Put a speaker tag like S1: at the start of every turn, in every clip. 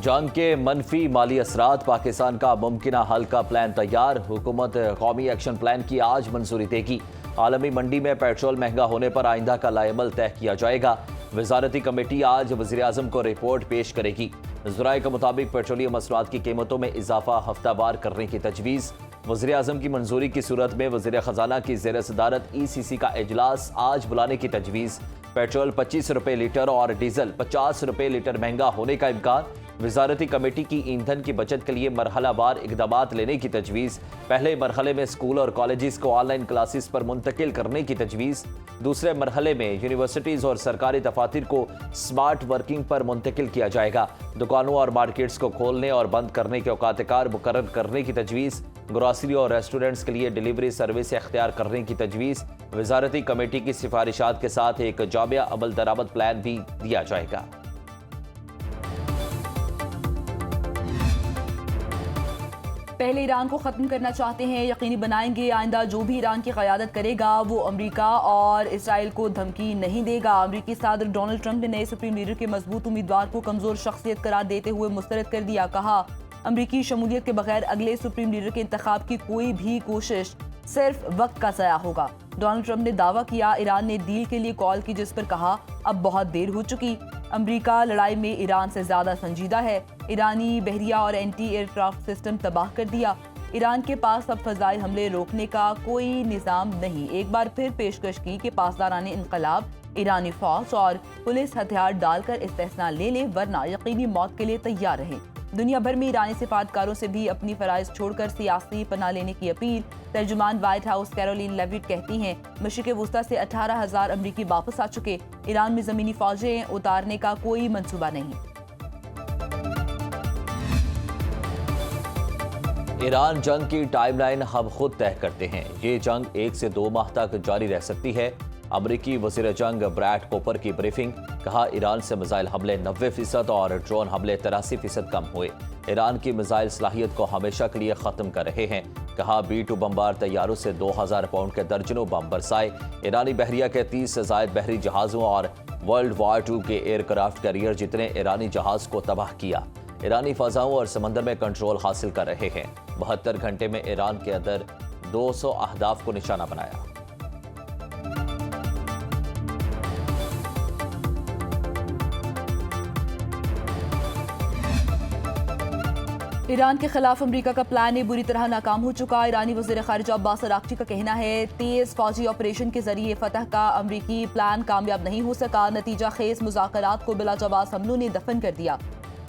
S1: جنگ کے منفی مالی اثرات، پاکستان کا ممکنہ حل کا پلان تیار، حکومت قومی ایکشن پلان کی آج منظوری دے گی۔ عالمی منڈی میں پیٹرول مہنگا ہونے پر آئندہ کا لائحہ طے کیا جائے گا۔ وزارتی کمیٹی آج وزیراعظم کو رپورٹ پیش کرے گی۔ ذرائع کے مطابق پیٹرولیم مصنوعات کی قیمتوں میں اضافہ ہفتہ وار کرنے کی تجویز۔ وزیراعظم کی منظوری کی صورت میں وزیر خزانہ کی زیر صدارت ECC کا اجلاس آج بلانے کی تجویز۔ پیٹرول 25 روپے لیٹر اور ڈیزل 50 روپے لیٹر مہنگا ہونے کا امکان۔ وزارتی کمیٹی کی ایندھن کی بچت کے لیے مرحلہ وار اقدامات لینے کی تجویز۔ پہلے مرحلے میں اسکول اور کالجز کو آن لائن کلاسز پر منتقل کرنے کی تجویز۔ دوسرے مرحلے میں یونیورسٹیز اور سرکاری دفاتر کو سمارٹ ورکنگ پر منتقل کیا جائے گا۔ دکانوں اور مارکیٹس کو کھولنے اور بند کرنے کے اوقات کار مقرر کرنے کی تجویز۔ گروسری اور ریسٹورنٹس کے لیے ڈیلیوری سروس اختیار کرنے کی تجویز۔ وزارتی کمیٹی کی سفارشات کے ساتھ ایک جامع عمل درآمد پلان بھی دیا جائے گا۔
S2: پہلے ایران کو ختم کرنا چاہتے ہیں، یقینی بنائیں گے آئندہ جو بھی ایران کی قیادت کرے گا وہ امریکہ اور اسرائیل کو دھمکی نہیں دے گا۔ امریکی صدر ڈونلڈ ٹرمپ نے نئے سپریم لیڈر کے مضبوط امیدوار کو کمزور شخصیت قرار دیتے ہوئے مسترد کر دیا۔ کہا امریکی شمولیت کے بغیر اگلے سپریم لیڈر کے انتخاب کی کوئی بھی کوشش صرف وقت کا ضیاع ہوگا۔ ڈونلڈ ٹرمپ نے دعویٰ کیا ایران نے ڈیل کے لیے کال کی، جس پر کہا اب بہت دیر ہو چکی۔ امریکہ لڑائی میں ایران سے زیادہ سنجیدہ ہے۔ ایرانی بحریہ اور اینٹی ایئر کرافٹ سسٹم تباہ کر دیا۔ ایران کے پاس اب فضائی حملے روکنے کا کوئی نظام نہیں۔ ایک بار پھر پیشکش کی کہ پاسداران انقلاب ایرانی فوج اور پولیس ہتھیار ڈال کر استثنا لے لیں ورنہ یقینی موت کے لیے تیار رہیں۔ دنیا بھر میں ایرانی سفارتکاروں سے بھی اپنی فرائض چھوڑ کر سیاسی پناہ لینے کی اپیل۔ ترجمان وائٹ ہاؤس کیرولین لیوٹ کہتی ہیں مشرق وسطی سے 18,000 امریکی واپس آ چکے۔ ایران میں زمینی فوجیں اتارنے کا کوئی منصوبہ نہیں۔
S1: ایران جنگ کی ٹائم لائن ہم خود طے کرتے ہیں۔ یہ جنگ 1 سے 2 ماہ تک جاری رہ سکتی ہے۔ امریکی وزیر جنگ بریڈ کوپر کی بریفنگ۔ کہا ایران سے میزائل حملے 90% اور ڈرون حملے 83% کم ہوئے۔ ایران کی میزائل صلاحیت کو ہمیشہ کے لیے ختم کر رہے ہیں۔ کہا B-2 بمبار طیاروں سے 2000 پاؤنڈ کے درجنوں بم برسائے۔ ایرانی بحریہ کے 30 سے زائد بحری جہازوں اور ورلڈ وار II کے ایئر کرافٹ کیریئر جتنے ایرانی جہاز کو تباہ کیا۔ ایرانی فضاؤں اور سمندر میں کنٹرول حاصل کر رہے ہیں۔ 72 گھنٹے میں ایران کے اندر 200 اہداف کو نشانہ بنایا۔
S2: ایران کے خلاف امریکہ کا پلان بری طرح ناکام ہو چکا۔ ایرانی وزیر خارجہ عباس اراغچی کا کہنا ہے تیز فوجی آپریشن کے ذریعے فتح کا امریکی پلان کامیاب نہیں ہو سکا۔ نتیجہ خیز مذاکرات کو بلا جواز حملوں نے دفن کر دیا۔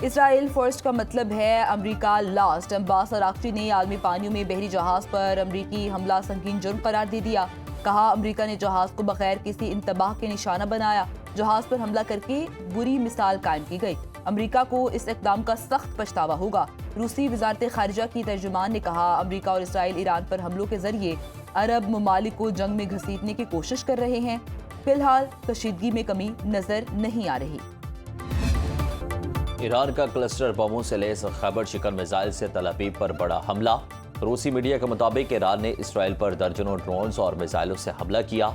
S2: اسرائیل فرسٹ کا مطلب ہے امریکہ لاسٹ۔ عباس اراغچی نے عالمی پانیوں میں بحری جہاز پر امریکی حملہ سنگین جرم قرار دے دیا۔ کہا امریکہ نے جہاز کو بغیر کسی انتباہ کے نشانہ بنایا۔ جہاز پر حملہ کر کے بری مثال قائم کی گئی۔ امریکہ کو اس اقدام کا سخت پچھتاوا ہوگا۔ روسی وزارت خارجہ کی ترجمان نے کہا امریکہ اور اسرائیل ایران پر حملوں کے ذریعے عرب ممالک کو جنگ میں گھسیٹنے کی کوشش کر رہے ہیں۔ فی الحال کشیدگی میں کمی نظر نہیں آ رہی۔
S1: ایران کا کلسٹر بموں سے لیس خیبر شکن میزائل سے تل ابیب پر بڑا حملہ۔ روسی میڈیا کے مطابق ایران نے اسرائیل پر درجنوں ڈرونز اور میزائلوں سے حملہ کیا۔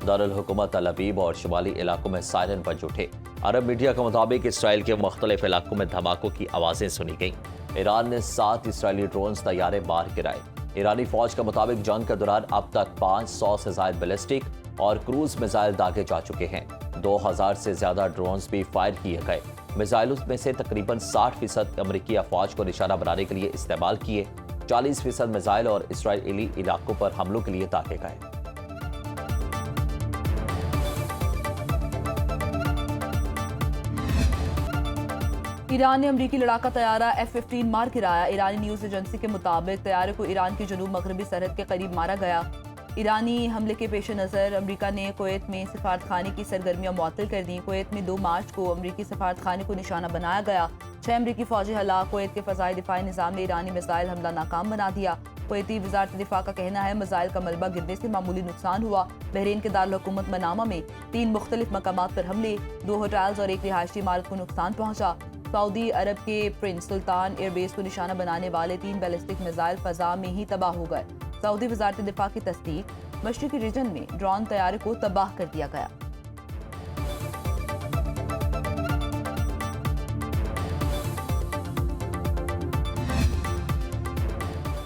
S1: دارالحکومت تل ابیب اور شمالی علاقوں میں سائرن بج اٹھے۔ عرب میڈیا کے مطابق اسرائیل کے مختلف علاقوں میں دھماکوں کی آوازیں سنی گئیں۔ ایران نے 7 اسرائیلی ڈرونز طیارے مار گرائے۔ ایرانی فوج کے مطابق جنگ کے دوران اب تک 500 سے زائد بیلسٹک اور کروز میزائل داغے جا چکے ہیں۔ 2000 سے زیادہ ڈرونز بھی فائر کیے گئے۔ میزائلوں میں سے تقریباً 60% امریکی افواج کو نشانہ بنانے کے لیے استعمال کیے۔ 40% میزائل اور اسرائیلی علاقوں پر حملوں کے لیے داغے گئے۔
S2: ایران نے امریکی لڑاکا طیارہ F-15 مار گرایا۔ ایرانی نیوز ایجنسی کے مطابق طیارے کو ایران کی جنوب مغربی سرحد کے قریب مارا گیا۔ ایرانی حملے کے پیش نظر امریکہ نے کویت میں سفارت خانے کی سرگرمیاں معطل کر دیں۔ کویت میں 2 مارچ کو امریکی سفارت خانے کو نشانہ بنایا گیا۔ 6 امریکی فوجی ہلاک۔ کویت کے فضائی دفاعی نظام نے ایرانی میزائل حملہ ناکام بنا دیا۔ کویتی وزارت دفاع کا کہنا ہے میزائل کا ملبہ گرنے سے معمولی نقصان ہوا۔ بحرین کے دارالحکومت منامہ میں 3 مختلف مقامات پر حملے، 2 ہوٹلز اور ایک رہائشی عمارت کو نقصان پہنچا۔ سعودی عرب کے پرنس سلطان ایئر بیس کو نشانہ بنانے والے 3 بیلسٹک میزائل فضا میں ہی تباہ ہو گئے۔ سعودی وزارت دفاع کی تصدیق، مشرقی ریجن میں ڈرون طیارے کو تباہ کر دیا گیا۔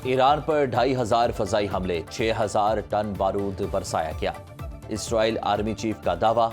S1: ایران پر 2500 فضائی حملے، 6000 ٹن بارود برسایا گیا۔ اسرائیل آرمی چیف کا دعویٰ۔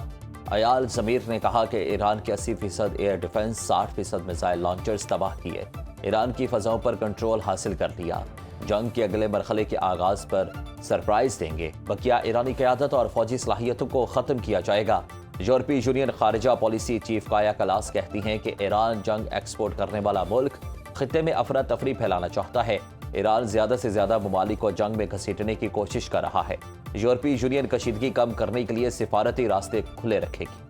S1: ایال زمیر نے کہا کہ ایران کے 80% ایئر ڈیفنس، 60% میزائل لانچرز تباہ کیے، ایران کی فضاؤں پر کنٹرول حاصل کر لیا، جنگ کے اگلے مرحلے کے آغاز پر سرپرائز دیں گے، بقیہ ایرانی قیادت اور فوجی صلاحیتوں کو ختم کیا جائے گا۔ یورپی یونین خارجہ پالیسی چیف کایا کلاس کہتی ہیں کہ ایران جنگ ایکسپورٹ کرنے والا ملک خطے میں افراتفری پھیلانا چاہتا ہے۔ ایران زیادہ سے زیادہ ممالک کو جنگ میں گھسیٹنے کی کوشش کر رہا ہے۔ یورپی یونین کشیدگی کم کرنے کے لیے سفارتی راستے کھلے رکھے گی۔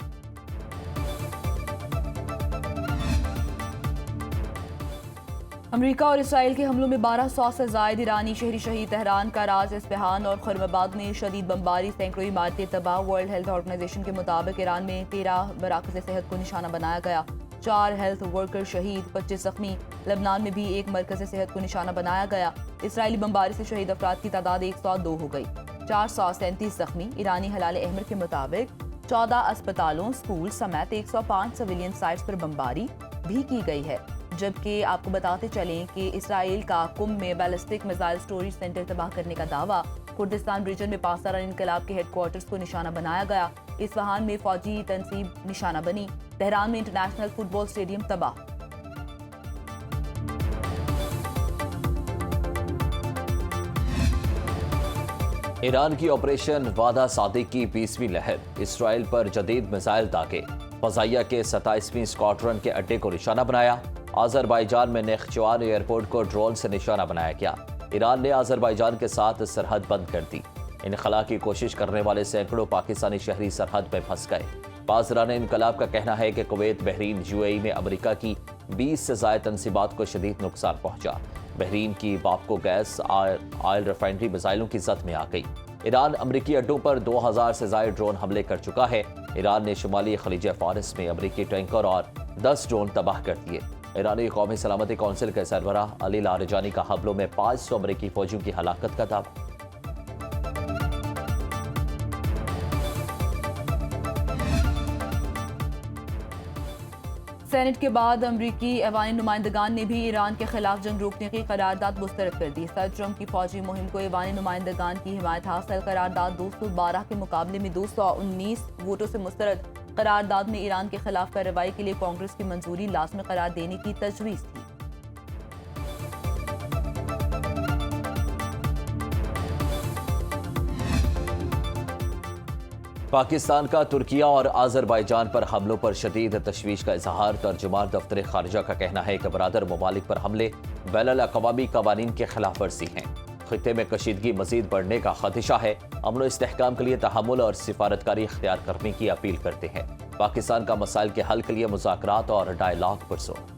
S2: امریکہ اور اسرائیل کے حملوں میں 1200 سے زائد ایرانی شہری شہید، تہران، کراچ، اصفہان اور خرم آباد میں شدید بمباری، سینکڑوں عمارتیں تباہ۔ ورلڈ ہیلتھ آرگنائزیشن کے مطابق ایران میں 13 مراکز صحت کو نشانہ بنایا گیا، 4 ہیلتھ ورکر شہید، 25 زخمی۔ لبنان میں بھی ایک مرکز صحت کو نشانہ بنایا گیا۔ اسرائیلی بمباری سے شہید افراد کی تعداد 102 ہو گئی، 437 زخمی۔ ایرانی ہلال احمر کے مطابق 14 اسپتالوں، سکول سمیت 105 سویلین سائٹس پر بمباری بھی کی گئی ہے۔ جبکہ آپ کو بتاتے چلیں کہ اسرائیل کا قم میں بیلسٹک میزائل سٹوریج سینٹر تباہ کرنے کا دعویٰ۔ کردستان ریجن میں پاسداران انقلاب کے ہیڈ کوارٹرز کو نشانہ بنایا گیا۔ اصفہان میں فوجی تنصیب نشانہ بنی۔ تہران میں انٹرنیشنل فٹ بال اسٹیڈیم تباہ۔
S1: ایران کی آپریشن وعدہ صادق کی 20ویں لہر، اسرائیل پر جدید میزائل داغے، فضائیہ کے 27ویں اسکواڈرن کے اڈے کو نشانہ بنایا۔ آذربائیجان میں نخچوان ایئرپورٹ کو ڈرون سے نشانہ بنایا گیا۔ ایران نے آذربائیجان کے ساتھ سرحد بند کر دی۔ انخلا کی کوشش کرنے والے سینکڑوں پاکستانی شہری سرحد میں پھنس گئے۔ پاسداران انقلاب کا کہنا ہے کہ کویت، بحرین، UAE میں امریکہ کی 20 سے زائد تنصیبات کو شدید نقصان پہنچا۔ بحرین کی باپکو گیس آئل ریفائنری میزائلوں کی زد میں آ گئی۔ ایران امریکی اڈوں پر 2000 سے زائد ڈرون حملے کر چکا ہے۔ ایران نے شمالی خلیج فارس میں امریکی ٹینکر اور 10 ڈرون تباہ کر دیے۔ ایرانی قومی سلامتی کونسل کے سربراہ علی لاریجانی کا حملوں میں 500 امریکی فوجیوں کی ہلاکت کا دعویٰ۔
S2: سینٹ کے بعد امریکی ایوانی نمائندگان نے بھی ایران کے خلاف جنگ روکنے کی قرارداد مسترد کر دی۔ صدر ٹرمپ کی فوجی مہم کو ایوانی نمائندگان کی حمایت حاصل، قرارداد 212 کے مقابلے میں 219 ووٹوں سے مسترد۔ قرارداد میں ایران کے خلاف کارروائی کے لیے کانگریس کی منظوری لازمی قرار دینے کی تجویز تھی۔
S1: پاکستان کا ترکیہ اور آذربائیجان پر حملوں پر شدید تشویش کا اظہار۔ ترجمان دفتر خارجہ کا کہنا ہے کہ برادر ممالک پر حملے بین الاقوامی قوانین کی خلاف ورزی ہیں۔ خطے میں کشیدگی مزید بڑھنے کا خدشہ ہے۔ امن و استحکام کے لیے تحمل اور سفارتکاری اختیار کرنے کی اپیل کرتے ہیں۔ پاکستان کا مسائل کے حل کے لیے مذاکرات اور ڈائیلاگ پر زور۔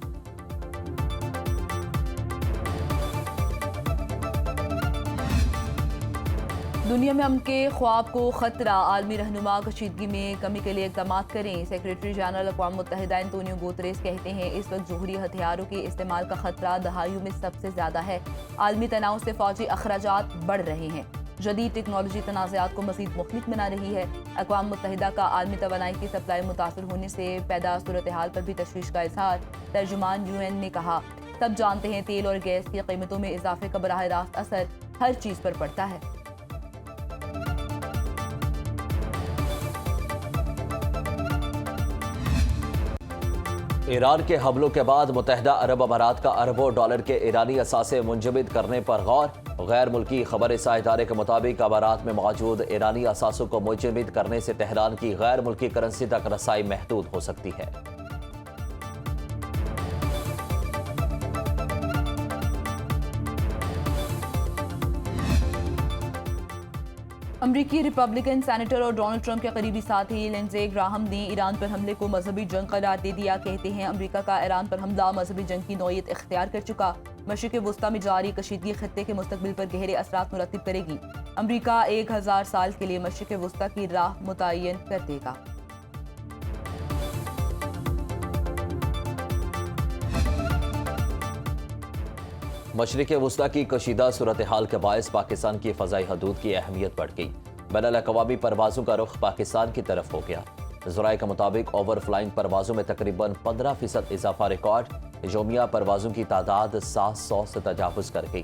S2: دنیا میں امن کے خواب کو خطرہ، عالمی رہنما کشیدگی میں کمی کے لیے اقدامات کریں۔ سیکریٹری جنرل اقوام متحدہ انتونیو گوتریس کہتے ہیں اس وقت جوہری ہتھیاروں کے استعمال کا خطرہ دہائیوں میں سب سے زیادہ ہے۔ عالمی تناؤ سے فوجی اخراجات بڑھ رہے ہیں۔ جدید ٹیکنالوجی تنازعات کو مزید مخلف بنا رہی ہے۔ اقوام متحدہ کا عالمی توانائی کی سپلائی متاثر ہونے سے پیدا صورتحال پر بھی تشویش کا اظہار۔ ترجمان UN نے کہا، سب جانتے ہیں تیل اور گیس کی قیمتوں میں اضافے کا براہ راست اثر ہر چیز پر پڑتا ہے۔
S1: ایران کے حملوں کے بعد متحدہ عرب امارات کا اربوں ڈالر کے ایرانی اثاثے منجمد کرنے پر غور۔ غیر ملکی خبر رساں ادارے کے مطابق امارات میں موجود ایرانی اثاثوں کو منجمد کرنے سے تہران کی غیر ملکی کرنسی تک رسائی محدود ہو سکتی ہے۔
S2: امریکی ریپبلکن سینیٹر اور ڈونلڈ ٹرمپ کے قریبی ساتھی لنزے گراہم نے ایران پر حملے کو مذہبی جنگ قرار دے دیا۔ کہتے ہیں امریکہ کا ایران پر حملہ مذہبی جنگ کی نوعیت اختیار کر چکا۔ مشرق وسطی میں جاری کشیدگی خطے کے مستقبل پر گہرے اثرات مرتب کرے گی۔ امریکہ 1000 سال کے لیے مشرق وسطی کی راہ متعین کر دے گا۔
S1: مشرق وسطی کی کشیدہ صورتحال کے باعث پاکستان کی فضائی حدود کی اہمیت بڑھ گئی۔ بین الاقوامی پروازوں کا رخ پاکستان کی طرف ہو گیا۔ ذرائع کے مطابق اوور فلائنگ پروازوں میں تقریباً 15% اضافہ ریکارڈ۔ یومیہ پروازوں کی تعداد 700 سے تجاوز کر گئی۔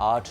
S1: $8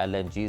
S1: LNG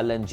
S1: LNG